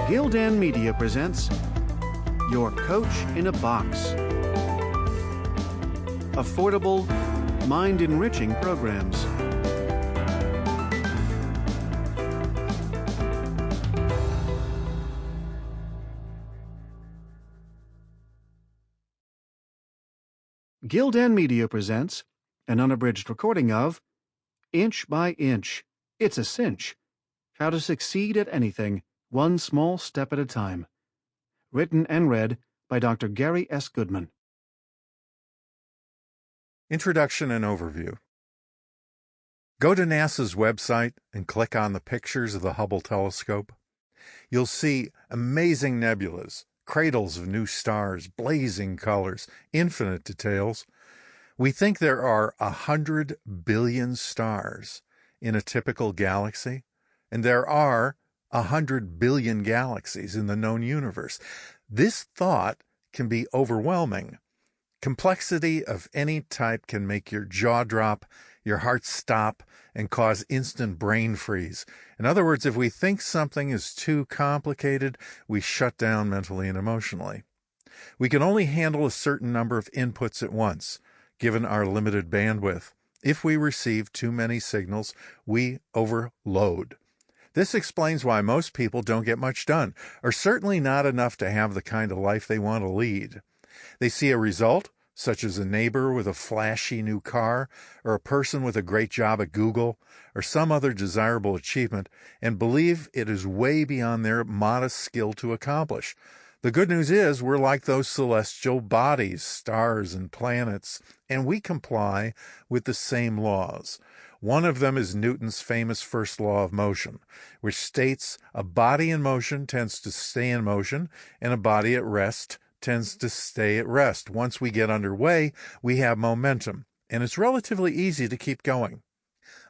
Gildan Media presents Your Coach in a Box. Affordable, mind-enriching programs. Gildan Media presents an unabridged recording of Inch by Inch. It's a Cinch. How to Succeed at Anything, One Small Step at a Time. Written and read by Dr. Gary S. Goodman. Introduction and Overview. Go to NASA's website and click on the pictures of the Hubble telescope. You'll see amazing nebulas, cradles of new stars, blazing colors, infinite details. We think there are 100 billion stars in a typical galaxy, and there are 100 billion galaxies in the known universe. This thought can be overwhelming. Complexity of any type can make your jaw drop, your heart stop, and cause instant brain freeze. In other words, if we think something is too complicated, we shut down mentally and emotionally. We can only handle a certain number of inputs at once, given our limited bandwidth. If we receive too many signals, we overload. This explains why most people don't get much done, or certainly not enough to have the kind of life they want to lead. They see a result, such as a neighbor with a flashy new car, or a person with a great job at Google, or some other desirable achievement, and believe it is way beyond their modest skill to accomplish. The good news is we're like those celestial bodies, stars and planets, and we comply with the same laws. One of them is Newton's famous first law of motion, which states a body in motion tends to stay in motion, and a body at rest tends to stay at rest. Once we get underway, we have momentum, and it's relatively easy to keep going.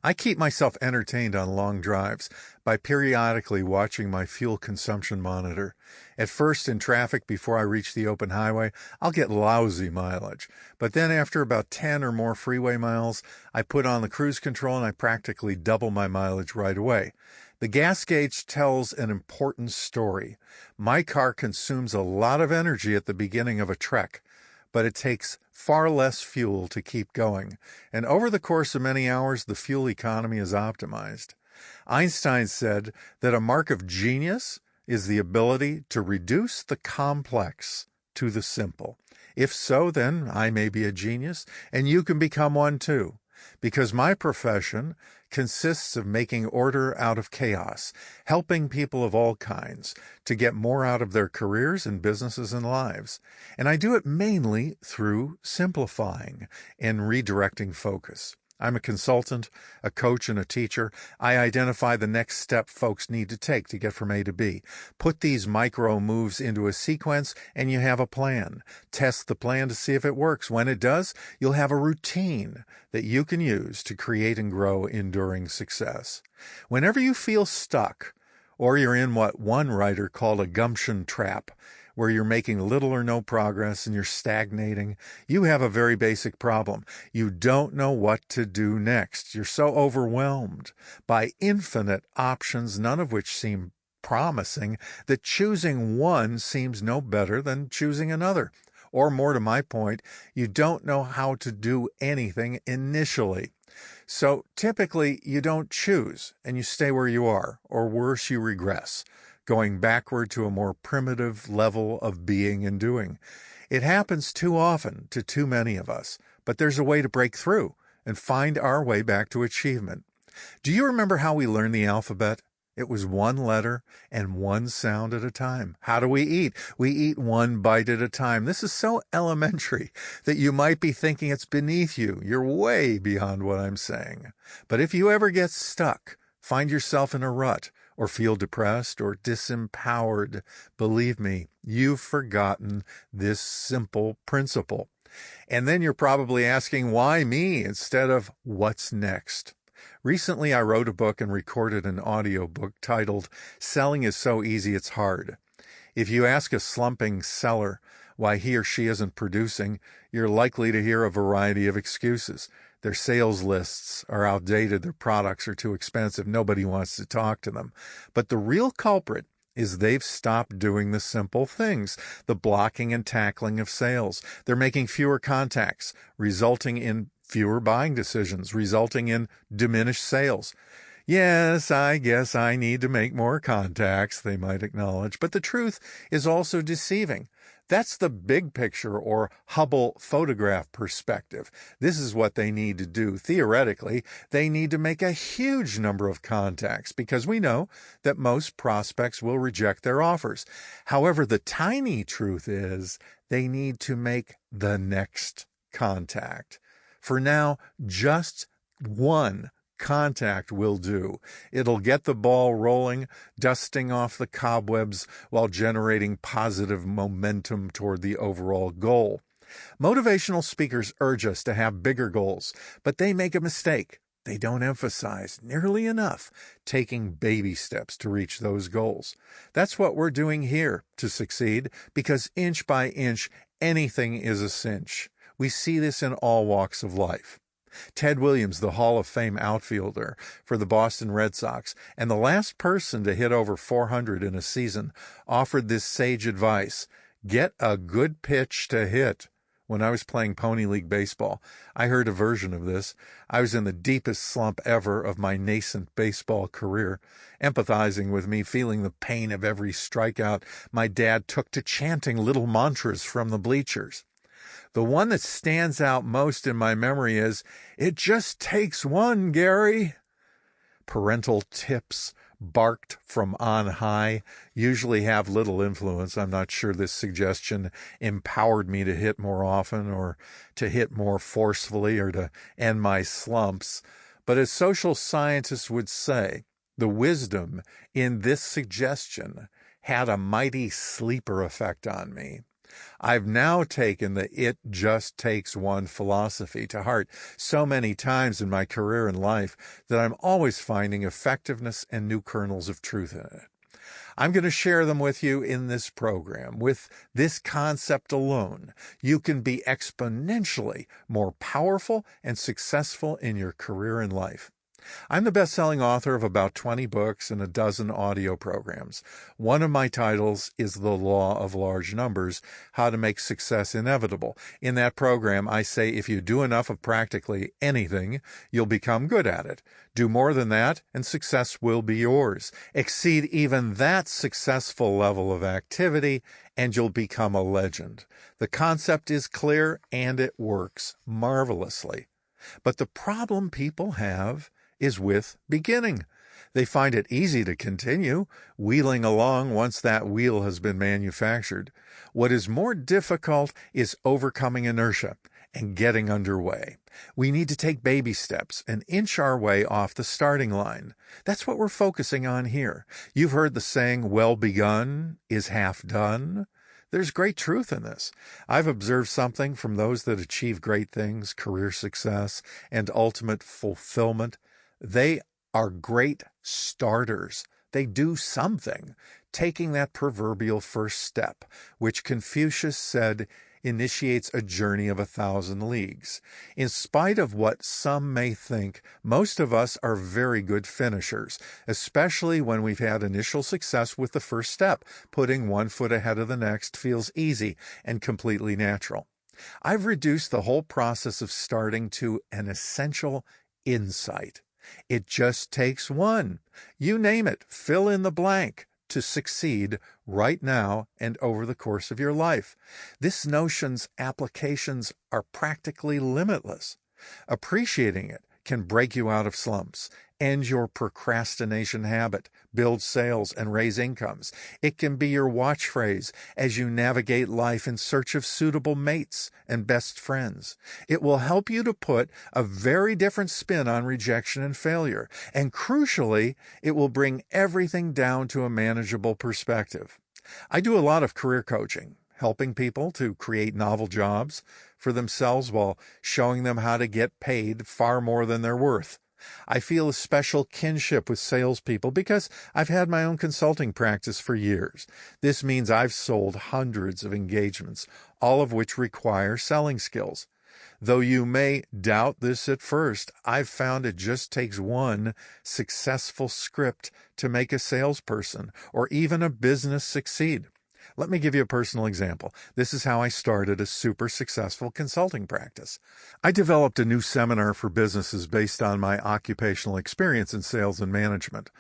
I keep myself entertained on long drives by periodically watching my fuel consumption monitor. At first, in traffic before I reach the open highway, I'll get lousy mileage. But then after about 10 or more freeway miles, I put on the cruise control and I practically double my mileage right away. The gas gauge tells an important story. My car consumes a lot of energy at the beginning of a trek, but it takes far less fuel to keep going, and over the course of many hours, the fuel economy is optimized. Einstein said that a mark of genius is the ability to reduce the complex to the simple. If so, then I may be a genius, and you can become one too, because my profession consists of making order out of chaos, helping people of all kinds to get more out of their careers and businesses and lives. And I do it mainly through simplifying and redirecting focus. I'm a consultant, a coach, and a teacher. I identify the next step folks need to take to get from A to B. Put these micro moves into a sequence, and you have a plan. Test the plan to see if it works. When it does, you'll have a routine that you can use to create and grow enduring success. Whenever you feel stuck, or you're in what one writer called a gumption trap, where you're making little or no progress and you're stagnating, you have a very basic problem. You don't know what to do next. You're so overwhelmed by infinite options, none of which seem promising, that choosing one seems no better than choosing another. Or more to my point, you don't know how to do anything initially. So typically you don't choose and you stay where you are, or worse, you regress, going backward to a more primitive level of being and doing. It happens too often to too many of us, but there's a way to break through and find our way back to achievement. Do you remember how we learned the alphabet? It was one letter and one sound at a time. How do we eat? We eat one bite at a time. This is so elementary that you might be thinking it's beneath you. You're way beyond what I'm saying. But if you ever get stuck, find yourself in a rut, or feel depressed or disempowered, believe me, you've forgotten this simple principle. And then you're probably asking, why me instead of what's next? Recently, I wrote a book and recorded an audiobook titled Selling is So Easy It's Hard. If you ask a slumping seller why he or she isn't producing, you're likely to hear a variety of excuses. Their sales lists are outdated. Their products are too expensive. Nobody wants to talk to them. But the real culprit is they've stopped doing the simple things, the blocking and tackling of sales. They're making fewer contacts, resulting in fewer buying decisions, resulting in diminished sales. Yes, I guess I need to make more contacts, they might acknowledge, but the truth is also deceiving. That's the big picture or Hubble photograph perspective. This is what they need to do. Theoretically, they need to make a huge number of contacts because we know that most prospects will reject their offers. However, the tiny truth is they need to make the next contact. For now, just one contact will do. It'll get the ball rolling, dusting off the cobwebs while generating positive momentum toward the overall goal. Motivational speakers urge us to have bigger goals, but they make a mistake. They don't emphasize nearly enough taking baby steps to reach those goals. That's what we're doing here to succeed, because inch by inch, anything is a cinch. We see this in all walks of life. Ted Williams, the Hall of Fame outfielder for the Boston Red Sox, and the last person to hit over 400 in a season, offered this sage advice: get a good pitch to hit. When I was playing Pony League baseball, I heard a version of this. I was in the deepest slump ever of my nascent baseball career, empathizing with me, feeling the pain of every strikeout. My dad took to chanting little mantras from the bleachers. The one that stands out most in my memory is, "It just takes one, Gary." Parental tips barked from on high usually have little influence. I'm not sure this suggestion empowered me to hit more often or to hit more forcefully or to end my slumps. But as social scientists would say, the wisdom in this suggestion had a mighty sleeper effect on me. I've now taken the "it just takes one" philosophy to heart so many times in my career and life that I'm always finding effectiveness and new kernels of truth in it. I'm going to share them with you in this program. With this concept alone, you can be exponentially more powerful and successful in your career and life. I'm the best-selling author of about 20 books and a dozen audio programs. One of my titles is The Law of Large Numbers, How to Make Success Inevitable. In that program, I say if you do enough of practically anything, you'll become good at it. Do more than that, and success will be yours. Exceed even that successful level of activity, and you'll become a legend. The concept is clear, and it works marvelously. But the problem people have is with beginning. They find it easy to continue, wheeling along once that wheel has been manufactured. What is more difficult is overcoming inertia and getting underway. We need to take baby steps and inch our way off the starting line. That's what we're focusing on here. You've heard the saying, well begun is half done. There's great truth in this. I've observed something from those that achieve great things, career success, and ultimate fulfillment. They are great starters. They do something, taking that proverbial first step, which Confucius said initiates a journey of 1,000 leagues. In spite of what some may think, most of us are very good finishers, especially when we've had initial success with the first step. Putting one foot ahead of the next feels easy and completely natural. I've reduced the whole process of starting to an essential insight. It just takes one. You name it, fill in the blank, to succeed right now and over the course of your life. This notion's applications are practically limitless. Appreciating it can break you out of slumps, end your procrastination habit, build sales, and raise incomes. It can be your watch phrase as you navigate life in search of suitable mates and best friends. It will help you to put a very different spin on rejection and failure. And crucially, it will bring everything down to a manageable perspective. I do a lot of career coaching, helping people to create novel jobs for themselves while showing them how to get paid far more than they're worth. I feel a special kinship with salespeople because I've had my own consulting practice for years. This means I've sold hundreds of engagements, all of which require selling skills. Though you may doubt this at first, I've found it just takes one successful script to make a salesperson or even a business succeed. Let me give you a personal example. This is how I started a super successful consulting practice. I developed a new seminar for businesses based on my occupational experience in sales and management,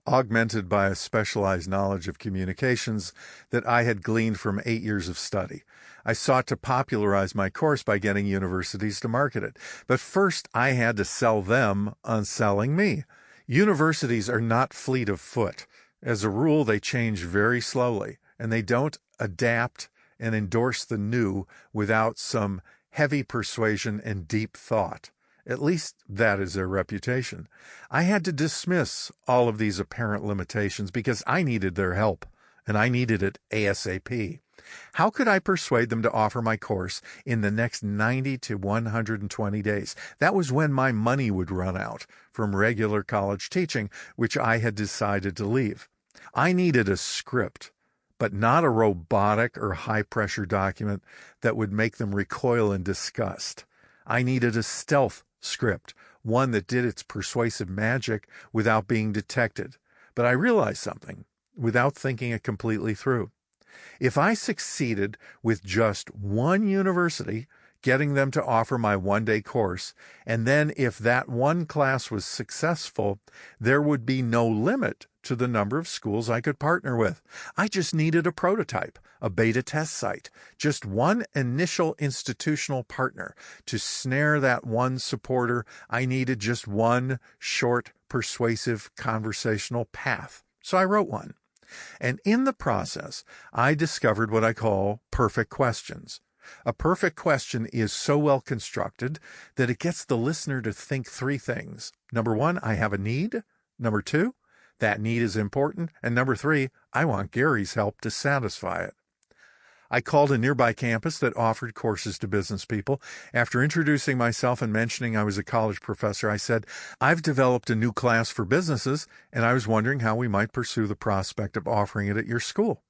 augmented by a specialized knowledge of communications that I had gleaned from 8 years of study. I sought to popularize my course by getting universities to market it. But first, I had to sell them on selling me. Universities are not fleet of foot. As a rule, they change very slowly, and they don't adapt and endorse the new without some heavy persuasion and deep thought. At least that is their reputation. I had to dismiss all of these apparent limitations because I needed their help, and I needed it ASAP. How could I persuade them to offer my course in the next 90 to 120 days? That was when my money would run out from regular college teaching, which I had decided to leave. I needed a script, but not a robotic or high-pressure document that would make them recoil in disgust. I needed a stealth script, one that did its persuasive magic without being detected. But I realized something without thinking it completely through. If I succeeded with just one university, getting them to offer my one-day course, and then if that one class was successful, there would be no limit to the number of schools I could partner with. I just needed a prototype, a beta test site, just one initial institutional partner. To snare that one supporter, I needed just one short, persuasive conversational path. So I wrote one. And in the process, I discovered what I call perfect questions. A perfect question is so well constructed that it gets the listener to think three things. Number one, I have a need. Number two, that need is important. And number three, I want Gary's help to satisfy it. I called a nearby campus that offered courses to business people. After introducing myself and mentioning I was a college professor, I said, I've developed a new class for businesses, and I was wondering how we might pursue the prospect of offering it at your school.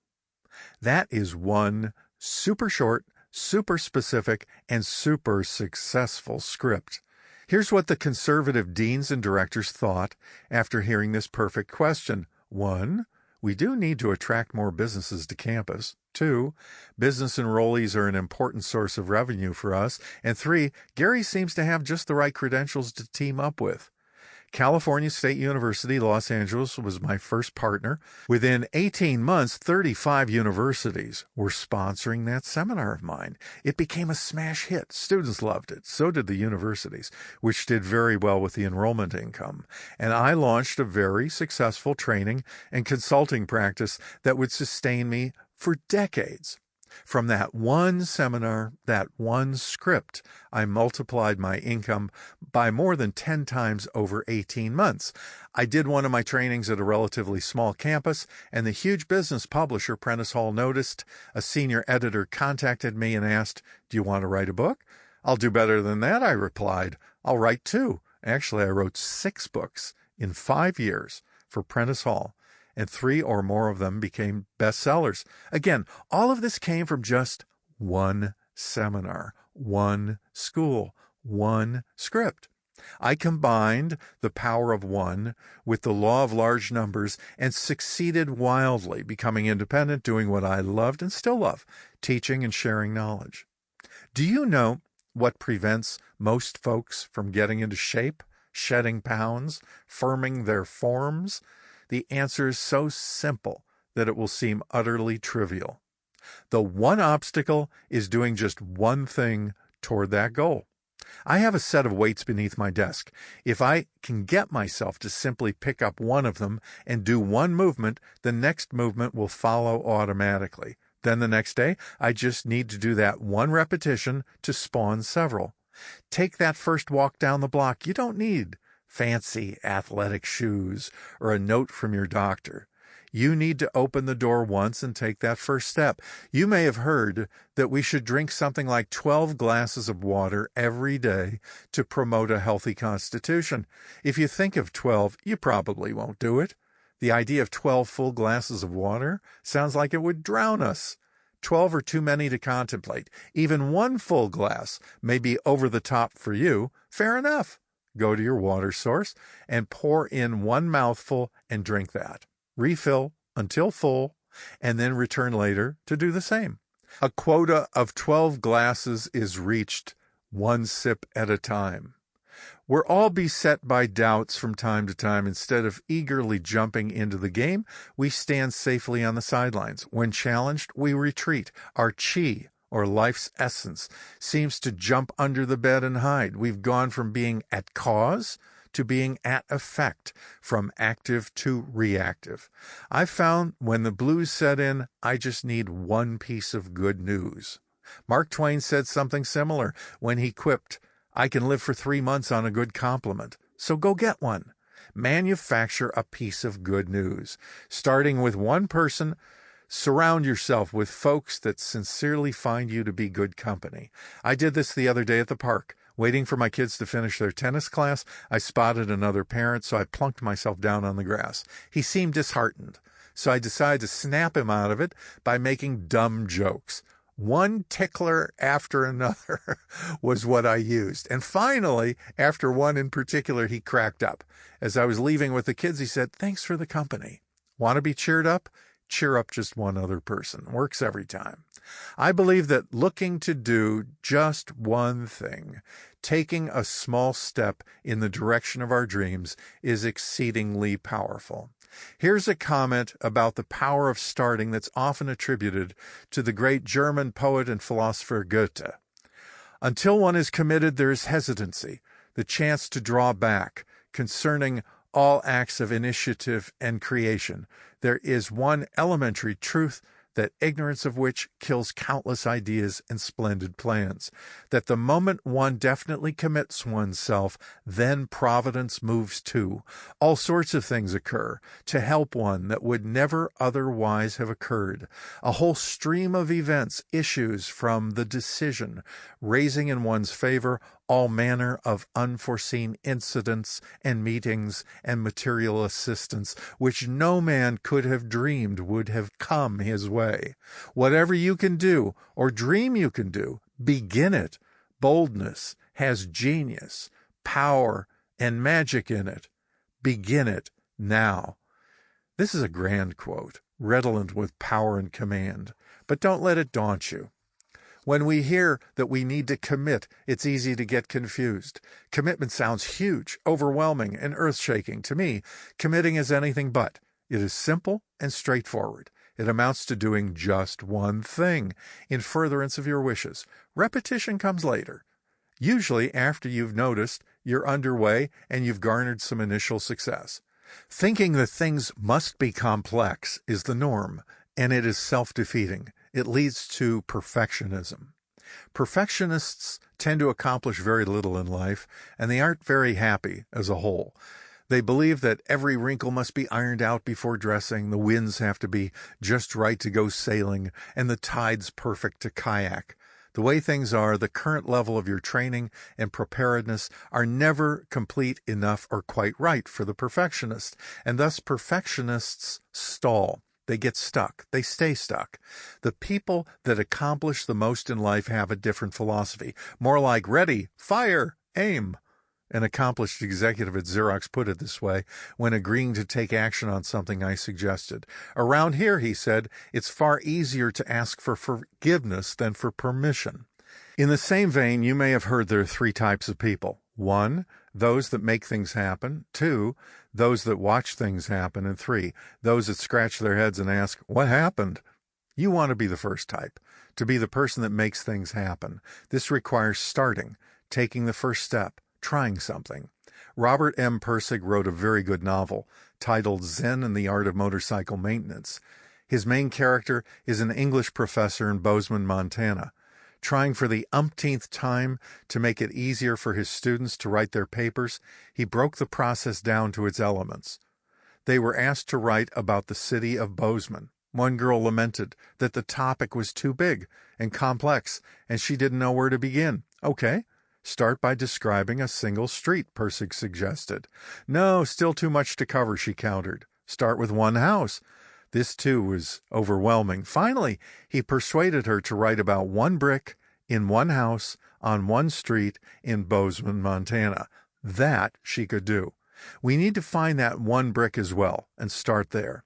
That is one super short, super specific, and super successful script. Here's what the conservative deans and directors thought after hearing this perfect question. 1, we do need to attract more businesses to campus. 2, business enrollees are an important source of revenue for us. And 3, Gary seems to have just the right credentials to team up with. California State University, Los Angeles was my first partner. Within 18 months, 35 universities were sponsoring that seminar of mine. It became a smash hit. Students loved it. So did the universities, which did very well with the enrollment income. And I launched a very successful training and consulting practice that would sustain me for decades. From that one seminar, that one script, I multiplied my income by more than 10 times over 18 months. I did one of my trainings at a relatively small campus, and the huge business publisher Prentice Hall noticed. A senior editor contacted me and asked, "Do you want to write a book?" "I'll do better than that," I replied. "I'll write 2. Actually, I wrote 6 books in 5 years for Prentice Hall, and 3 or more of them became bestsellers. Again, all of this came from just one seminar, one school, one script. I combined the power of one with the law of large numbers and succeeded wildly, becoming independent, doing what I loved and still love, teaching and sharing knowledge. Do you know what prevents most folks from getting into shape, shedding pounds, firming their forms? The answer is so simple that it will seem utterly trivial. The one obstacle is doing just one thing toward that goal. I have a set of weights beneath my desk. If I can get myself to simply pick up one of them and do one movement, the next movement will follow automatically. Then the next day, I just need to do that one repetition to spawn several. Take that first walk down the block. You don't need fancy athletic shoes or a note from your doctor. You need to open the door once and take that first step. You may have heard that we should drink something like 12 glasses of water every day to promote a healthy constitution. If you think of 12, you probably won't do it. The idea of 12 full glasses of water sounds like it would drown us. 12 are too many to contemplate. Even one full glass may be over the top for you. Fair enough. Go to your water source and pour in one mouthful and drink that. Refill until full, and then return later to do the same. A quota of 12 glasses is reached one sip at a time. We're all beset by doubts from time to time. Instead of eagerly jumping into the game, we stand safely on the sidelines. When challenged, we retreat. Our chi, or life's essence, seems to jump under the bed and hide. We've gone from being at cause to being at effect, from active to reactive. I found when the blues set in, I just need one piece of good news. Mark Twain said something similar when he quipped, "I can live for 3 months on a good compliment, so go get one." Manufacture a piece of good news. Starting with one person, surround yourself with folks that sincerely find you to be good company. I did this the other day at the park. Waiting for my kids to finish their tennis class, I spotted another parent, so I plunked myself down on the grass. He seemed disheartened, so I decided to snap him out of it by making dumb jokes. One tickler after another was what I used. And finally, after one in particular, he cracked up. As I was leaving with the kids, he said, "Thanks for the company. Want to be cheered up? Cheer up just one other person." Works every time. I believe that looking to do just one thing, taking a small step in the direction of our dreams, is exceedingly powerful. Here's a comment about the power of starting that's often attributed to the great German poet and philosopher Goethe. "Until one is committed, there is hesitancy, the chance to draw back. Concerning all acts of initiative and creation, there is one elementary truth, that ignorance of which kills countless ideas and splendid plans, that the moment one definitely commits oneself, then providence moves too. All sorts of things occur to help one that would never otherwise have occurred. A whole stream of events issues from the decision, raising in one's favor all manner of unforeseen incidents and meetings and material assistance, which no man could have dreamed would have come his way. Whatever you can do, or dream you can do, begin it. Boldness has genius, power, and magic in it. Begin it now." This is a grand quote, redolent with power and command, but don't let it daunt you. When we hear that we need to commit, it's easy to get confused. Commitment sounds huge, overwhelming, and earth-shaking. To me, committing is anything but. It is simple and straightforward. It amounts to doing just one thing in furtherance of your wishes. Repetition comes later, usually after you've noticed you're underway and you've garnered some initial success. Thinking that things must be complex is the norm, and it is self-defeating. It leads to perfectionism. Perfectionists tend to accomplish very little in life, and they aren't very happy as a whole. They believe that every wrinkle must be ironed out before dressing, the winds have to be just right to go sailing, and the tides perfect to kayak. The way things are, the current level of your training and preparedness are never complete enough or quite right for the perfectionist, and thus perfectionists stall. They get stuck. They stay stuck. The people that accomplish the most in life have a different philosophy. More like ready, fire, aim. An accomplished executive at Xerox put it this way when agreeing to take action on something I suggested. "Around here," he said, "it's far easier to ask for forgiveness than for permission." In the same vein, you may have heard there are 3 types of people. 1, those that make things happen. 2, those that watch things happen. And 3, those that scratch their heads and ask, "What happened?" You want to be the first type, to be the person that makes things happen. This requires starting, taking the first step, trying something. Robert M. Pirsig wrote a very good novel titled Zen and the Art of Motorcycle Maintenance. His main character is an English professor in Bozeman, Montana. Trying for the umpteenth time to make it easier for his students to write their papers, he broke the process down to its elements. They were asked to write about the city of Bozeman. One girl lamented that the topic was too big and complex, and she didn't know where to begin. "Okay, start by describing a single street," Pirsig suggested. "No, still too much to cover," she countered. "Start with one house." This, too, was overwhelming. Finally, he persuaded her to write about one brick in one house on one street in Bozeman, Montana. That she could do. We need to find that one brick as well and start there.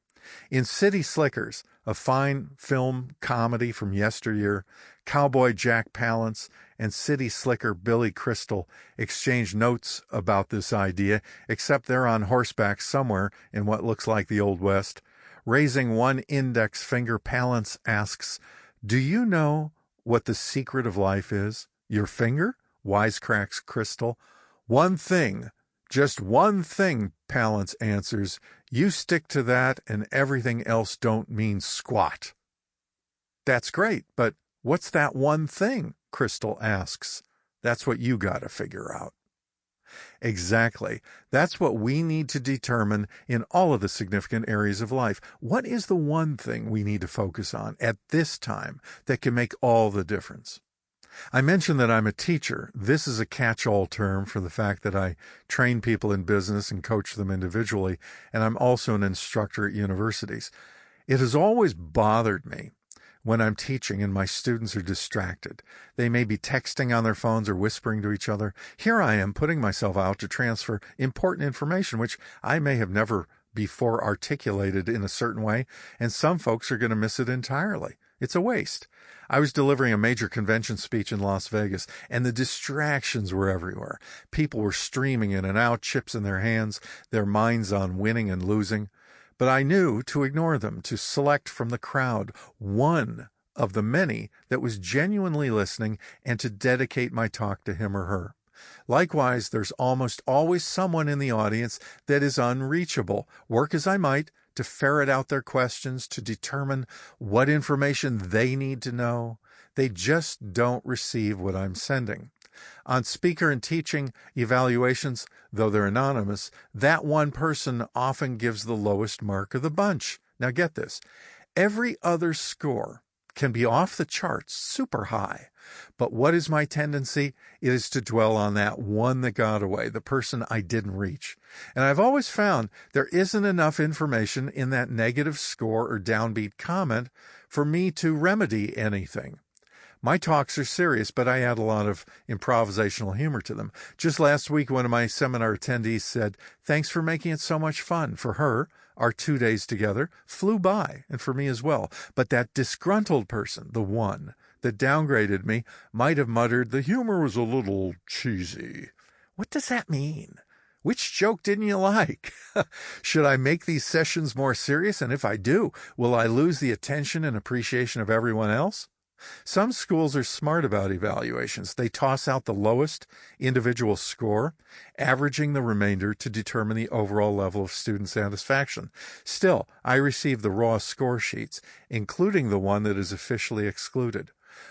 In City Slickers, a fine film comedy from yesteryear, cowboy Jack Palance and city slicker Billy Crystal exchange notes about this idea, except they're on horseback somewhere in what looks like the Old West. Raising one index finger, Palance asks, "Do you know what the secret of life is?" "Your finger?" wisecracks Crystal. "One thing, just one thing," Palance answers. "You stick to that and everything else don't mean squat." "That's great, but what's that one thing?" Crystal asks. "That's what you gotta figure out." Exactly. That's what we need to determine in all of the significant areas of life. What is the one thing we need to focus on at this time that can make all the difference? I mentioned that I'm a teacher. This is a catch-all term for the fact that I train people in business and coach them individually, and I'm also an instructor at universities. It has always bothered me when I'm teaching and my students are distracted. They may be texting on their phones or whispering to each other. Here I am putting myself out to transfer important information, which I may have never before articulated in a certain way, and some folks are going to miss it entirely. It's a waste. I was delivering a major convention speech in Las Vegas, and the distractions were everywhere. People were streaming in and out, chips in their hands, their minds on winning and losing. But I knew to ignore them, to select from the crowd one of the many that was genuinely listening, and to dedicate my talk to him or her. Likewise, there's almost always someone in the audience that is unreachable. Work as I might to ferret out their questions, to determine what information they need to know, they just don't receive what I'm sending. On speaker and teaching evaluations, though they're anonymous, that one person often gives the lowest mark of the bunch. Now get this. Every other score can be off the charts, super high. But what is my tendency? It is to dwell on that one that got away, the person I didn't reach. And I've always found there isn't enough information in that negative score or downbeat comment for me to remedy anything. My talks are serious, but I add a lot of improvisational humor to them. Just last week, one of my seminar attendees said, "Thanks for making it so much fun." For her, our 2 days together flew by, and for me as well. But that disgruntled person, the one that downgraded me, might have muttered, "The humor was a little cheesy." What does that mean? Which joke didn't you like? Should I make these sessions more serious? And if I do, will I lose the attention and appreciation of everyone else? Some schools are smart about evaluations. They toss out the lowest individual score, averaging the remainder to determine the overall level of student satisfaction. Still, I receive the raw score sheets, including the one that is officially excluded.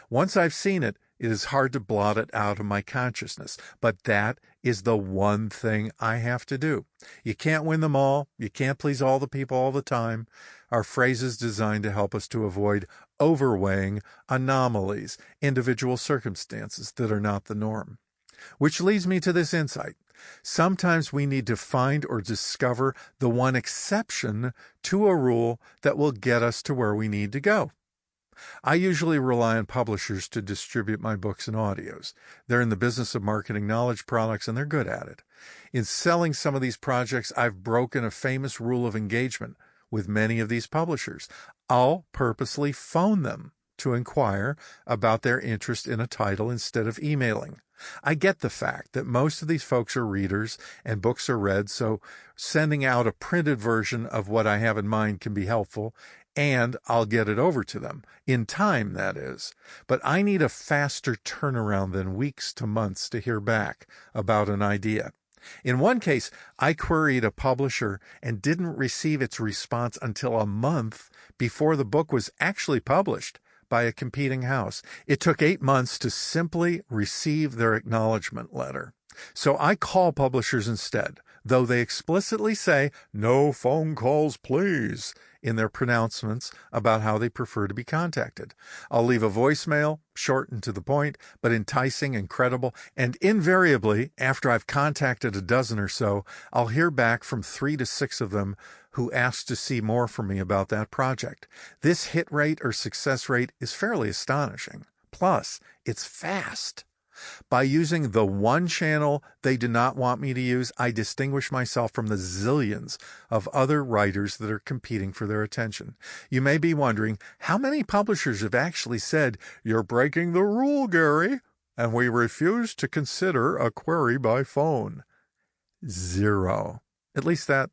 Once I've seen it, it is hard to blot it out of my consciousness, but that is the one thing I have to do. You can't win them all. You can't please all the people all the time. Our phrase is designed to help us to avoid overweighing anomalies, individual circumstances that are not the norm. Which leads me to this insight. Sometimes we need to find or discover the one exception to a rule that will get us to where we need to go. I usually rely on publishers to distribute my books and audios. They're in the business of marketing knowledge products, and they're good at it. In selling some of these projects, I've broken a famous rule of engagement with many of these publishers. I'll purposely phone them to inquire about their interest in a title instead of emailing. I get the fact that most of these folks are readers and books are read, so sending out a printed version of what I have in mind can be helpful, and I'll get it over to them. In time, that is. But I need a faster turnaround than weeks to months to hear back about an idea. In one case, I queried a publisher and didn't receive its response until a month before the book was actually published by a competing house. It took 8 months to simply receive their acknowledgement letter. So I call publishers instead, though they explicitly say, "No phone calls, please," in their pronouncements about how they prefer to be contacted. I'll leave a voicemail, short and to the point, but enticing and credible, and invariably, after I've contacted a dozen or so, I'll hear back from 3 to 6 of them who ask to see more from me about that project. This hit rate or success rate is fairly astonishing. Plus, it's fast. By using the one channel they do not want me to use, I distinguish myself from the zillions of other writers that are competing for their attention. You may be wondering, how many publishers have actually said, "You're breaking the rule, Gary, and we refuse to consider a query by phone"? 0. At least that's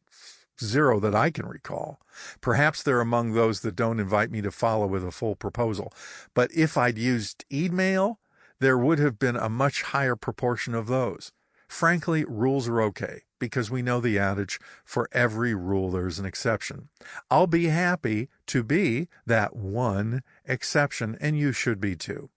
0 that I can recall. Perhaps they're among those that don't invite me to follow with a full proposal. But if I'd used email, there would have been a much higher proportion of those. Frankly, rules are okay, because we know the adage, for every rule there's an exception. I'll be happy to be that one exception, and you should be too.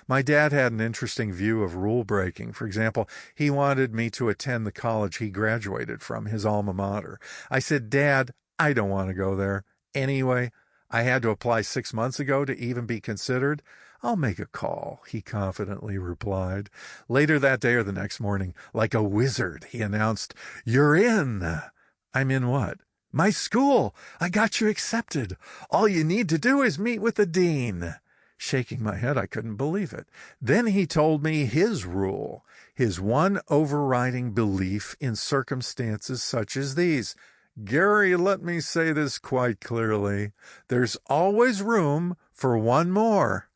My dad had an interesting view of rule breaking. For example, he wanted me to attend the college he graduated from, his alma mater. I said, "Dad, I don't want to go there. Anyway, I had to apply 6 months ago to even be considered. I'll make a call," he confidently replied. Later that day or the next morning, like a wizard, he announced, "You're in." "I'm in what?" "My school. I got you accepted. All you need to do is meet with the dean." Shaking my head, I couldn't believe it. Then he told me his rule, his one overriding belief in circumstances such as these. "Gary, let me say this quite clearly. There's always room for one more."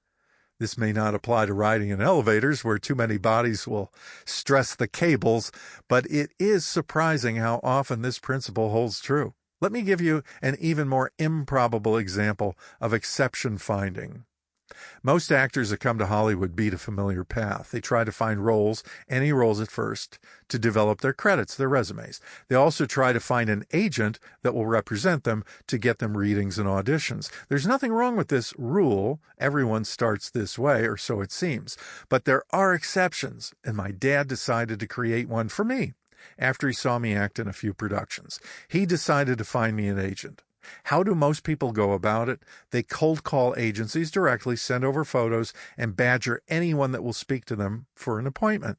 This may not apply to riding in elevators where too many bodies will stress the cables, but it is surprising how often this principle holds true. Let me give you an even more improbable example of exception finding. Most actors that come to Hollywood beat a familiar path. They try to find roles, any roles at first, to develop their credits, their resumes. They also try to find an agent that will represent them to get them readings and auditions. There's nothing wrong with this rule. Everyone starts this way, or so it seems. But there are exceptions, and my dad decided to create one for me. After he saw me act in a few productions, he decided to find me an agent. How do most people go about it? They cold call agencies directly, send over photos, and badger anyone that will speak to them for an appointment.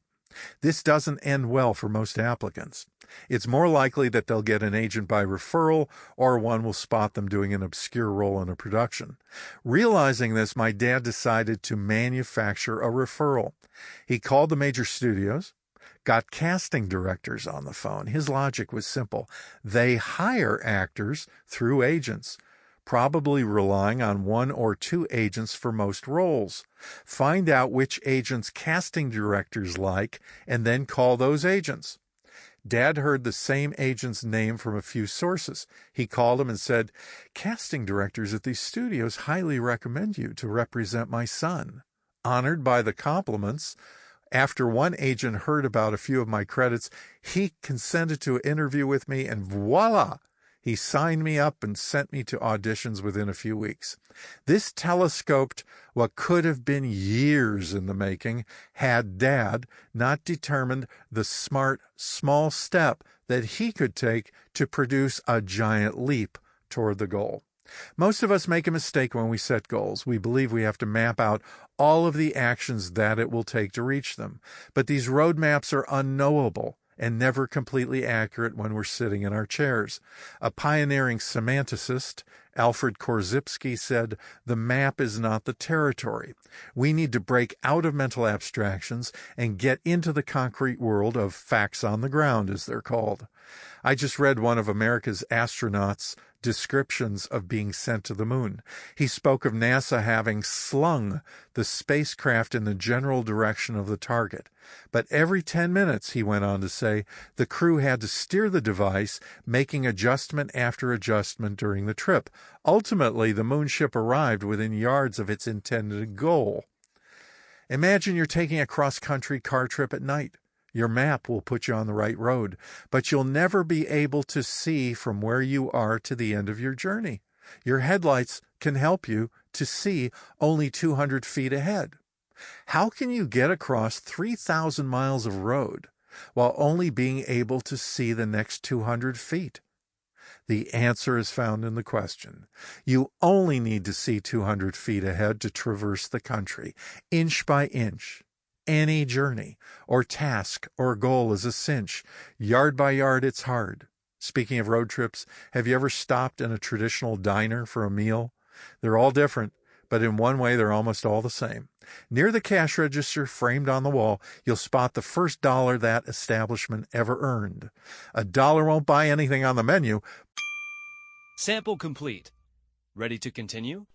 This doesn't end well for most applicants. It's more likely that they'll get an agent by referral, or one will spot them doing an obscure role in a production. Realizing this, my dad decided to manufacture a referral. He called the major studios, got casting directors on the phone. His logic was simple. They hire actors through agents, probably relying on 1 or 2 agents for most roles. Find out which agents casting directors like, and then call those agents. Dad heard the same agent's name from a few sources. He called him and said, "Casting directors at these studios highly recommend you to represent my son." Honored by the compliments, after one agent heard about a few of my credits, he consented to an interview with me, and voila! He signed me up and sent me to auditions within a few weeks. This telescoped what could have been years in the making had Dad not determined the smart, small step that he could take to produce a giant leap toward the goal. Most of us make a mistake when we set goals. We believe we have to map out all of the actions that it will take to reach them. But these roadmaps are unknowable and never completely accurate when we're sitting in our chairs. A pioneering semanticist, Alfred Korzybski, said, "The map is not the territory." We need to break out of mental abstractions and get into the concrete world of facts on the ground, as they're called. I just read one of America's astronauts' descriptions of being sent to the moon. He spoke of NASA having slung the spacecraft in the general direction of the target. But every 10 minutes, he went on to say, the crew had to steer the device, making adjustment after adjustment during the trip. Ultimately, the moonship arrived within yards of its intended goal. Imagine you're taking a cross-country car trip at night. Your map will put you on the right road, but you'll never be able to see from where you are to the end of your journey. Your headlights can help you to see only 200 feet ahead. How can you get across 3,000 miles of road while only being able to see the next 200 feet? The answer is found in the question. You only need to see 200 feet ahead to traverse the country, inch by inch. Any journey, or task, or goal is a cinch. Yard by yard, it's hard. Speaking of road trips, have you ever stopped in a traditional diner for a meal? They're all different, but in one way they're almost all the same. Near the cash register framed on the wall, you'll spot the first dollar that establishment ever earned. A dollar won't buy anything on the menu. Sample complete. Ready to continue?